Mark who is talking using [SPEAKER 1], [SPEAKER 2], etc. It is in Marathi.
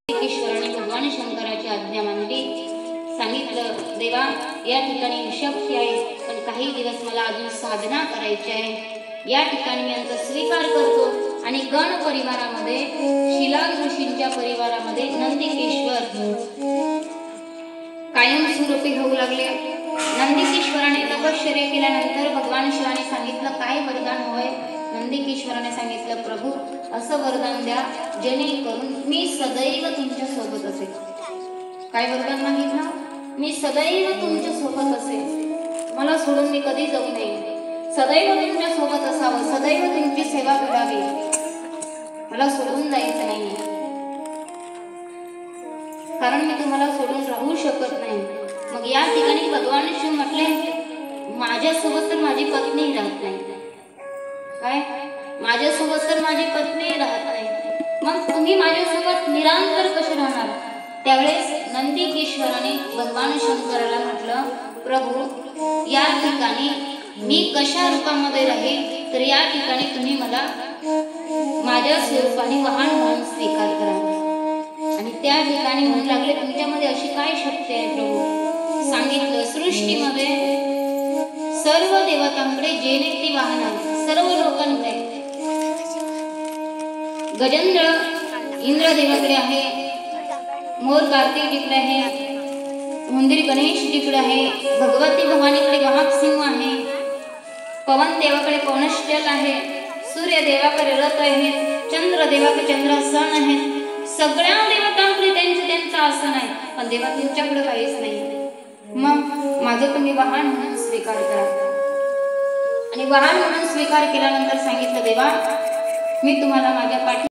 [SPEAKER 1] ईश्वराने भगवान शंकराची आज्ञा मानली। सांगितलं देवा या ठिकाणी शक्य आहे, पण काही दिवस मला अजून साधना करायची आहे। या ठिकाणी मी यांचा स्वीकार करतो। आणि गण परिवारामध्ये शिलाग ऋषींच्या परिवारामध्ये नंदिकेश्वर कायमस्वरूपी होऊ लागले। नंदिकेश्वराने तपश्चर्या केल्यानंतर भगवान शिवाने सांगितलं काय वरदान होय। नंदिकेश्वराने सांगितलं प्रभू असं वरदान द्या जेणेकरून मी सदैव तुमच्या सोबत असेल। काय वरदान मागितलं? मी सदैव तुमच्या सोबत असेल, मला सोडून मी कधी जाऊ नये, सदैव तुमच्या सोबत असावं, सदैव तुमची सेवा करावी, मला सोडून जायचं नाही, कारण मी तुम्हाला सोडून राहू शकत नाही। मग या ठिकाणी भगवान शिव म्हटले माझ्यासोबत तर माझी पत्नी राहत नाही। काय? माझ्यासोबत तर माझी पत्नी राहत नाही, मग तुम्ही माझ्यासोबत निरंतर कसे राहणार? त्यावेळेस नंदिकेश्वराने भगवान शंकराला म्हटलं प्रभू या ठिकाणी मी कशा रूपामध्ये राहील, तर या ठिकाणी तुम्ही मला माझ्या स्वरूपाने वाहन म्हणून स्वीकार करा। आणि त्या ठिकाणी म्हणू लागले तुमच्यामध्ये अशी काय शक्ती आहे प्रभू? सांगितलं सृष्टीमध्ये सर्व देवतांकडे जेने ती वाहन आहे, सर्व लोकांकडे गजेंद्र इंद्रदेवाकडे आहे, मोर कार्तिक जिकडे आहे, उंदीर गणेश जिकडे आहे, भगवती भवानीकडे वाहक सिंह आहे, पवन देवाकडे पवनश्चल आहे, सूर्य देवाकडे रथ आहे, चंद्र देवाकडे चंद्रासन आहे, सगळ्या देवतांकडे त्यांचं आसन आहे, पण देवा तुमच्याकडे काहीच नाही। मग माझं तुम्ही वाहन म्हणून स्वीकार करा। आणि वाहन म्हणून स्वीकार केल्यानंतर सांगितलं देवा मी तुम्हाला माझ्या पाठी